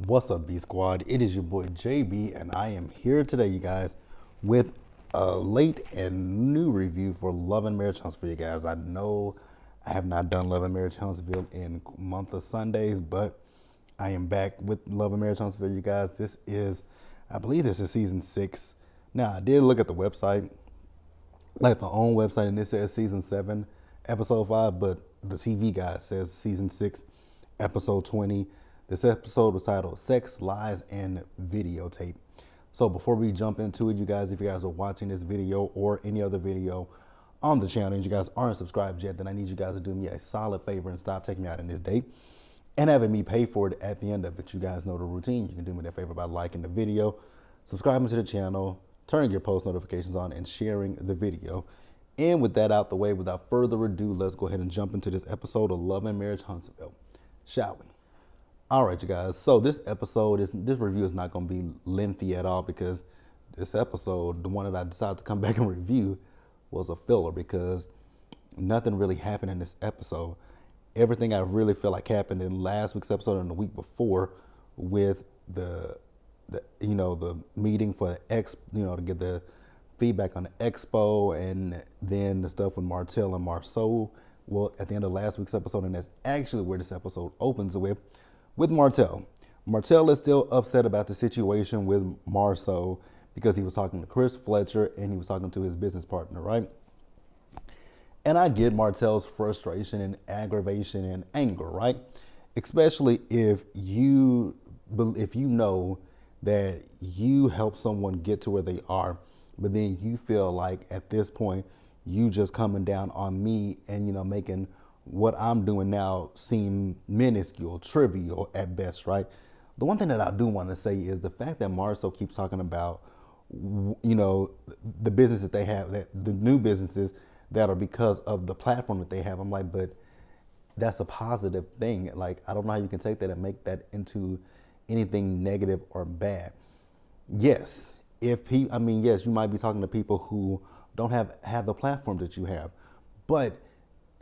What's up, B Squad? It is your boy JB, and I am here today, you guys, with a late and new review for Love and Marriage Huntsville, you guys. I know I have not done Love and Marriage Huntsville in a month of Sundays, but I am back with Love and Marriage Huntsville, you guys. I believe this is season 6. Now, I did look at the website, like the own website, and it says season 7, episode 5, but the TV guide says season 6, episode 20. This episode was titled Sex, Lies, and Videotape. So before we jump into it, you guys, if you guys are watching this video or any other video on the channel and you guys aren't subscribed yet, then I need you guys to do me a solid favor and stop taking me out on this date and having me pay for it at the end of it. You guys know the routine. You can do me that favor by liking the video, subscribing to the channel, turning your post notifications on, and sharing the video. And with that out the way, without further ado, let's go ahead and jump into this episode of Love and Marriage Huntsville, shall we? All right, you guys. So this review is not going to be lengthy at all because this episode, the one that I decided to come back and review, was a filler because nothing really happened in this episode. Everything I really feel like happened in last week's episode and the week before with the meeting for the to get the feedback on the expo, and then the stuff with Martell and Marceau. Well, at the end of last week's episode, and that's actually where this episode opens with Martell. Martell is still upset about the situation with Marceau because he was talking to Chris Fletcher and he was talking to his business partner, right? And I get Martell's frustration and aggravation and anger, right? Especially if you know that you help someone get to where they are, but then you feel like at this point you just coming down on me and making what I'm doing now seem minuscule, trivial at best, right? The one thing that I do want to say is the fact that Marceau keeps talking about, the business that they have, that the new businesses that are because of the platform that they have. I'm like, but that's a positive thing. Like, I don't know how you can take that and make that into anything negative or bad. Yes, yes, you might be talking to people who don't have the platform that you have, but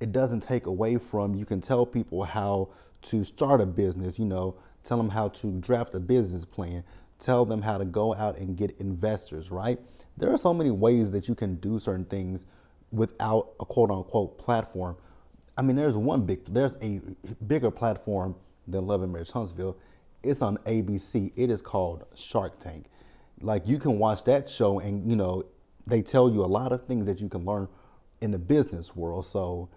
it doesn't take away from, you can tell people how to start a business, tell them how to draft a business plan, tell them how to go out and get investors, right? There are so many ways that you can do certain things without a quote unquote platform. I mean, there's a bigger platform than Love and Marriage Huntsville. It's on ABC. It is called Shark Tank. Like, you can watch that show and, they tell you a lot of things that you can learn in the business world. So,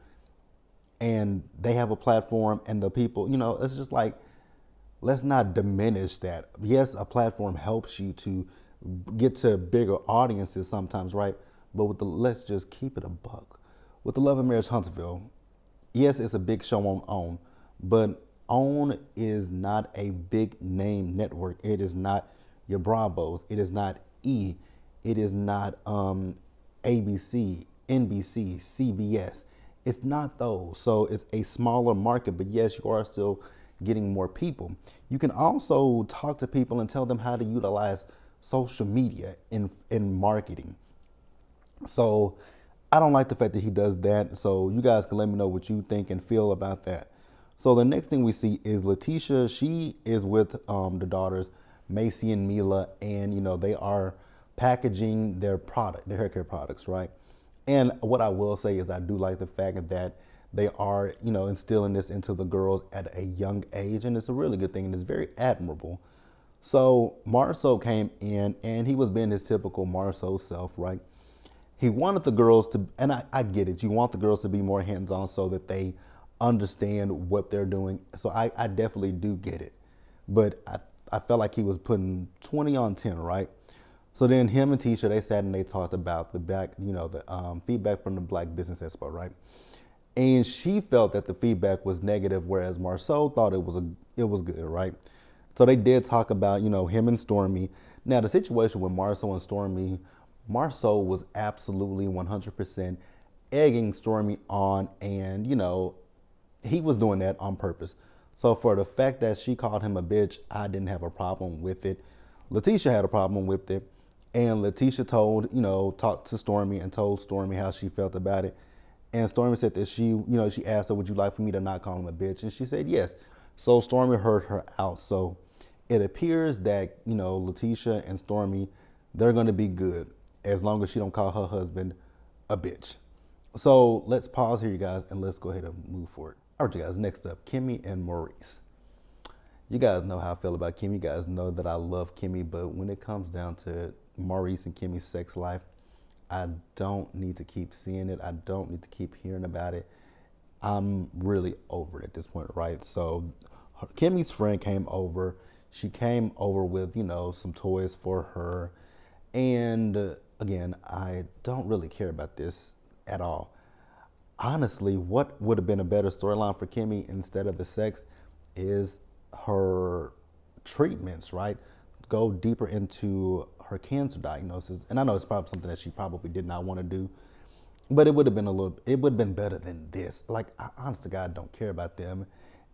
and they have a platform and the people, it's just like, let's not diminish that. Yes, a platform helps you to get to bigger audiences sometimes, right? But let's just keep it a buck. With the Love and Marriage Huntsville, yes, it's a big show on OWN, but OWN is not a big name network. It is not your Bravos. It is not E. It is not ABC, NBC, CBS. It's not those. So it's a smaller market, but yes, you are still getting more people. You can also talk to people and tell them how to utilize social media in marketing. So I don't like the fact that he does that. So you guys can let me know what you think and feel about that. So the next thing we see is Letitia. She is with the daughters, Macy and Mila, and they are packaging their hair care products, right? And what I will say is I do like the fact that they are, instilling this into the girls at a young age, and it's a really good thing, and it's very admirable. So Marceau came in, and he was being his typical Marceau self, right? He wanted the girls to, and I get it, you want the girls to be more hands-on so that they understand what they're doing. So I definitely do get it. But I felt like he was putting 20 on 10, right? So then him and Tisha, they sat and they talked about the feedback from the Black Business Expo, right? And she felt that the feedback was negative, whereas Marceau thought it was good, right? So they did talk about, him and Stormy. Now, the situation with Marceau and Stormy, Marceau was absolutely 100% egging Stormy on, and, he was doing that on purpose. So for the fact that she called him a bitch, I didn't have a problem with it. Letitia had a problem with it. And Letitia talked to Stormy and told Stormy how she felt about it. And Stormy said that she asked her, would you like for me to not call him a bitch? And she said yes. So Stormy heard her out. So it appears that, Letitia and Stormy, they're going to be good as long as she don't call her husband a bitch. So let's pause here, you guys, and let's go ahead and move forward. All right, you guys, next up, Kimmy and Maurice. You guys know how I feel about Kimmy. You guys know that I love Kimmy, but when it comes down to Maurice and Kimmy's sex life, I don't need to keep seeing it. I don't need to keep hearing about it. I'm really over it at this point, right? So Kimmy's friend came over. She came over with, some toys for her. And again, I don't really care about this at all. Honestly, what would have been a better storyline for Kimmy instead of the sex is her treatments, right? Go deeper into her cancer diagnosis. And I know it's probably something that she probably did not want to do, but it would have been better than this. Like, I honest to God don't care about them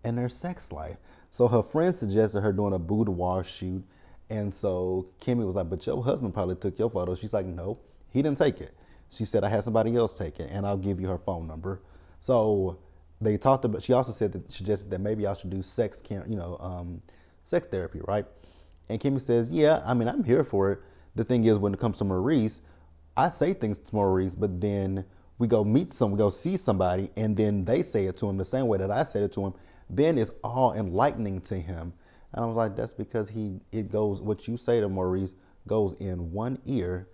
and their sex life. So her friend suggested her doing a boudoir shoot. And so Kimmy was like, but your husband probably took your photo. She's like, no, he didn't take it. She said, I had somebody else take it, and I'll give you her phone number. So they talked about, she also suggested that maybe I should do sex therapy, right? And Kimmy says, yeah, I mean, I'm here for it. The thing is, when it comes to Maurice, I say things to Maurice, but then we go see somebody, and then they say it to him the same way that I said it to him. Then it's all enlightening to him. And I was like, that's because what you say to Maurice goes in one ear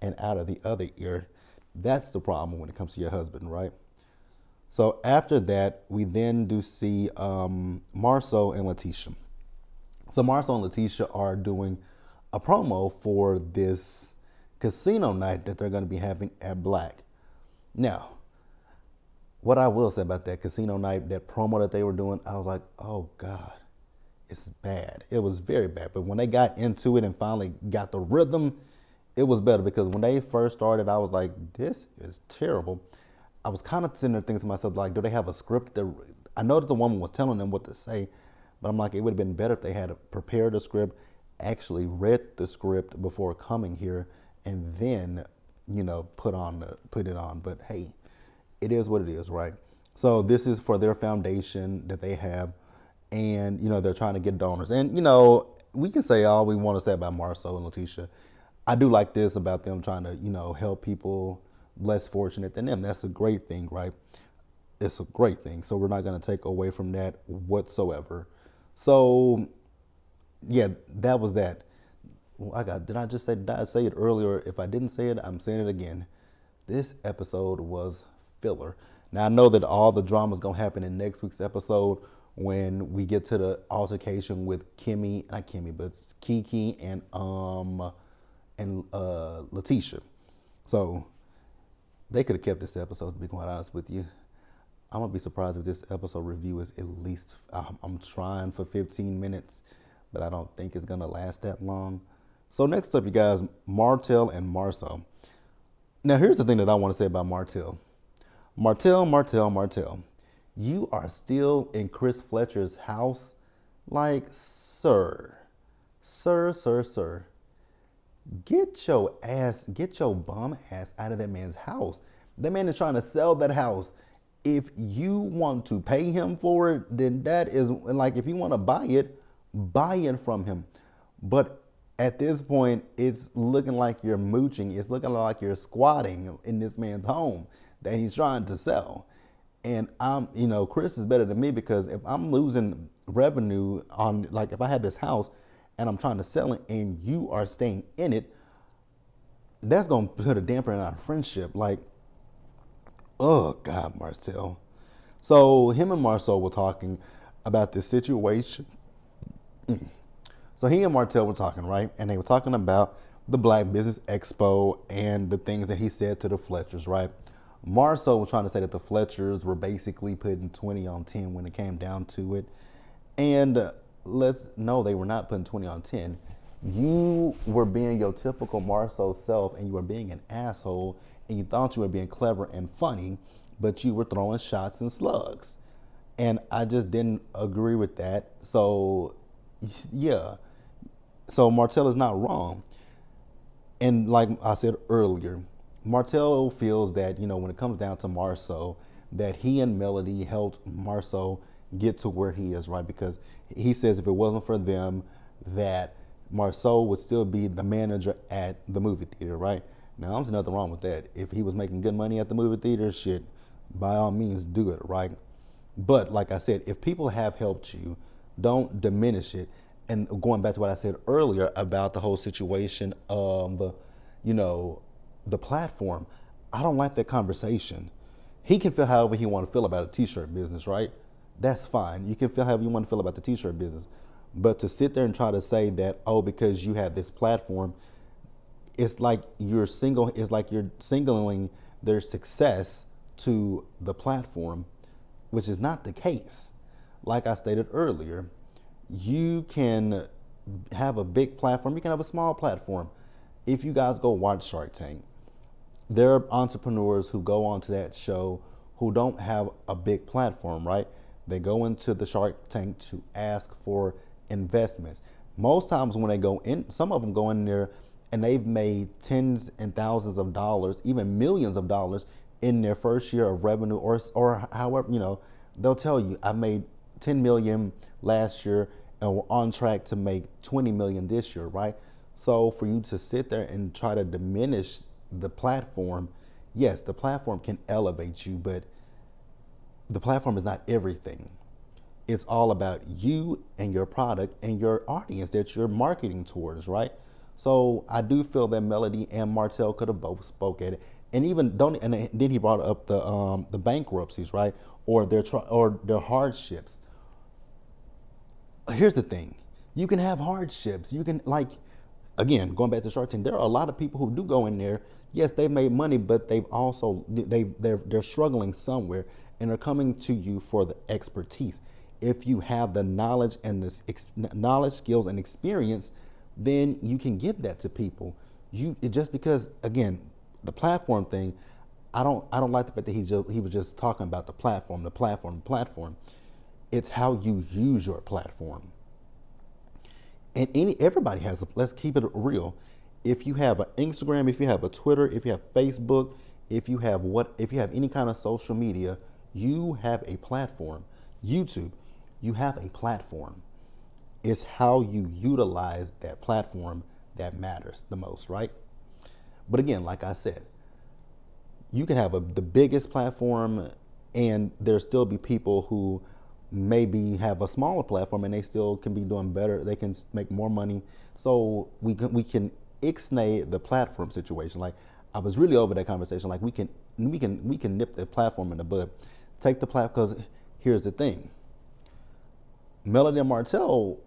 and out of the other ear. That's the problem when it comes to your husband, right? So after that, we then do see Marceau and Letitia. So Marceau and Letitia are doing a promo for this casino night that they're going to be having at Black. Now, what I will say about that casino night, that promo that they were doing, I was like, oh God, it's bad. It was very bad. But when they got into it and finally got the rhythm, it was better, because when they first started, I was like, this is terrible. I was kind of sitting there thinking to myself, like, do they have a script? I know that the woman was telling them what to say, but I'm like, it would have been better if they had prepared a script, actually read the script before coming here, and then, put it on. But hey, it is what it is, right? So this is for their foundation that they have, and, they're trying to get donors. And, we can say all we want to say about Marceau and Letitia. I do like this about them trying to, help people less fortunate than them. That's a great thing, right? It's a great thing. So we're not going to take away from that whatsoever. So, yeah, that was that. Did I say it earlier? If I didn't say it, I'm saying it again. This episode was filler. Now, I know that all the drama is going to happen in next week's episode when we get to the altercation with not Kimmy, but Kiki and Letitia. So they could have kept this episode, to be quite honest with you. I'm going to be surprised if this episode review is at least, I'm trying for 15 minutes, but I don't think it's going to last that long. So next up, you guys, Martell and Marceau. Now, here's the thing that I want to say about Martell. Martell. You are still in Chris Fletcher's house? Like, sir. Get your bum ass out of that man's house. That man is trying to sell that house. If you want to pay him for it, then that is, like, if you want to buy it from him. But at this point, it's looking like you're mooching. It's looking like you're squatting in this man's home that he's trying to sell. And Chris is better than me, because if I'm losing revenue on, like, if I have this house and I'm trying to sell it and you are staying in it, that's going to put a damper in our friendship. Like, oh God, Marcel. So him and Marceau were talking about this situation. So he and Martell were talking, right? And they were talking about the Black Business Expo and the things that he said to the Fletchers, right? Marceau was trying to say that the Fletchers were basically putting 20 on 10 when it came down to it. And they were not putting 20 on 10. You were being your typical Marceau self, and you were being an asshole, and you thought you were being clever and funny, but you were throwing shots and slugs. And I just didn't agree with that. So, yeah. So Martell is not wrong. And like I said earlier, Martell feels that, when it comes down to Marceau, that he and Melody helped Marceau get to where he is, right? Because he says if it wasn't for them, that Marceau would still be the manager at the movie theater, right? Now, there's nothing wrong with that. If he was making good money at the movie theater, shit, by all means, do it, right? But like I said, if people have helped you, don't diminish it. And going back to what I said earlier about the whole situation of, you know, the platform, I don't like that conversation. He can feel however he want to feel about a t-shirt business, right? That's fine. You can feel however you want to feel about the t-shirt business. But to sit there and try to say that, oh, because you have this platform, it's like you're singling their success to the platform, which is not the case. Like I stated earlier, you can have a big platform, you can have a small platform. If you guys go watch Shark Tank, there are entrepreneurs who go onto that show who don't have a big platform, right? They go into the Shark Tank to ask for investments. Most times when they go in, some of them go in there and they've made tens and thousands of dollars, even millions of dollars in their first year of revenue, or however, you know, they'll tell you, I made 10 million last year and we're on track to make 20 million this year, right? So for you to sit there and try to diminish the platform, yes, the platform can elevate you, but the platform is not everything. It's all about you and your product and your audience that you're marketing towards, right? So I do feel that Melody and Martell could have both spoke at it, and even don't. And then he brought up the bankruptcies, right, or their hardships. Here's the thing: you can have hardships. You can, like, again, going back to Shark Tank, there are a lot of people who do go in there. Yes, they've made money, but they're struggling somewhere, and they're coming to you for the expertise. If you have the knowledge and knowledge, skills, and experience, then you can give that to people. Just because, again, the platform thing, I don't like the fact that he was just talking about the platform, the platform, the platform. It's how you use your platform. And everybody has let's keep it real. If you have an Instagram, if you have a Twitter, if you have Facebook, if you have any kind of social media, you have a platform. YouTube, you have a platform. It's how you utilize that platform that matters the most, right? But again, like I said, you can have the biggest platform and there still be people who maybe have a smaller platform and they still can be doing better. They can make more money. So we can ixnay the platform situation. Like, I was really over that conversation. Like, we can nip the platform in the bud. Take the platform, because here's the thing. Melody and Martell,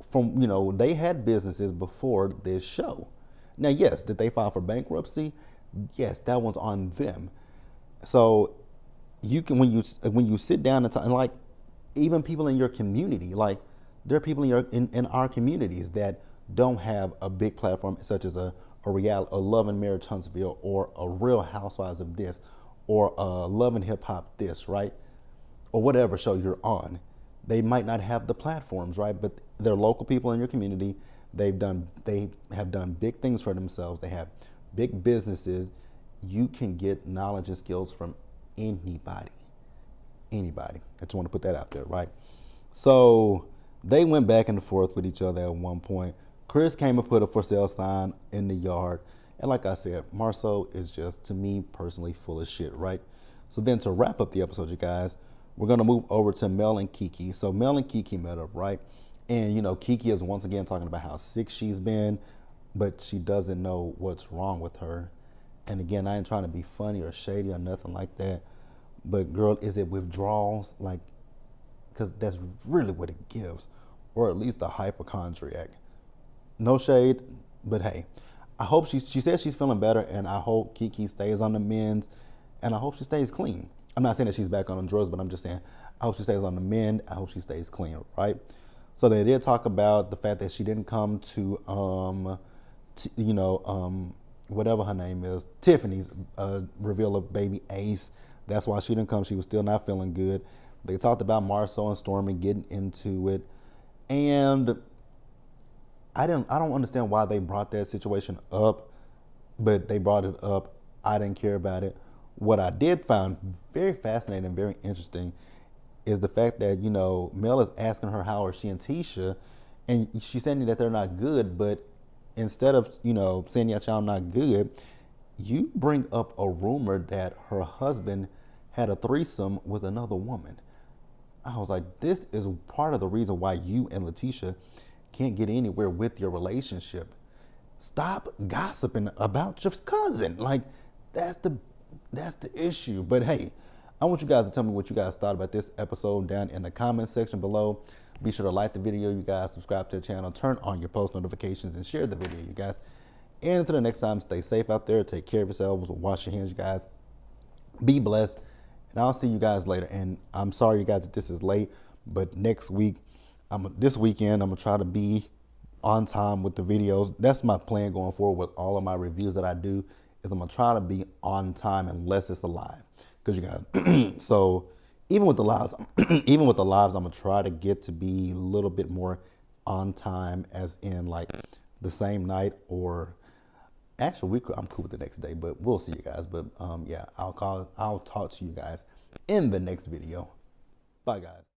they had businesses before this show. Now, yes, did they file for bankruptcy? Yes, that one's on them. So you can, when you sit down and talk, and like, even people in your community, like, there are people in our communities that don't have a big platform, such as a Love and Marriage Huntsville, or a Real Housewives of this, or a Love and Hip Hop this, right? Or whatever show you're on. They might not have the platforms, right? But they're local people in your community. They have done big things for themselves. They have big businesses. You can get knowledge and skills from anybody. Anybody. I just want to put that out there, right? So they went back and forth with each other at one point. Chris came and put a for sale sign in the yard. And like I said, Marceau is just, to me personally, full of shit, right? So then, to wrap up the episode, you guys, we're going to move over to Mel and Kiki. So Mel and Kiki met up, right? And, Kiki is once again talking about how sick she's been, but she doesn't know what's wrong with her. And again, I ain't trying to be funny or shady or nothing like that. But girl, is it withdrawals? Like, because that's really what it gives. Or at least a hypochondriac. No shade, but hey, I hope she says she's feeling better, and I hope Kiki stays on the mend, and I hope she stays clean. I'm not saying that she's back on the drugs, but I'm just saying I hope she stays on the mend. I hope she stays clean, right? So they did talk about the fact that she didn't come to, whatever her name is, Tiffany's reveal of baby Ace. That's why she didn't come. She was still not feeling good. They talked about Marceau and Stormy getting into it, and I don't understand why they brought that situation up, but they brought it up. I didn't care about it. What I did find very fascinating and very interesting is the fact that, Mel is asking her how are she and Tisha, and she's saying that they're not good, but instead of, saying that y'all not good, you bring up a rumor that her husband had a threesome with another woman. I was like, this is part of the reason why you and Letitia can't get anywhere with your relationship. Stop gossiping about your cousin. Like, that's the issue. But hey, I want you guys to tell me what you guys thought about this episode down in the comment section below. Be sure to like the video, you guys, subscribe to the channel, turn on your post notifications, and share the video, you guys. And until the next time, stay safe out there, take care of yourselves, wash your hands, you guys. Be blessed, and I'll see you guys later. And I'm sorry, you guys, that this is late, but next week, this weekend, I'm gonna try to be on time with the videos. That's my plan going forward with all of my reviews that I do, is I'm gonna try to be on time unless it's a live. Because you guys, so even with the lives, I'm gonna try to get to be a little bit more on time, as in like the same night, or actually I'm cool with the next day, but we'll see you guys. But yeah, I'll talk to you guys in the next video. Bye guys.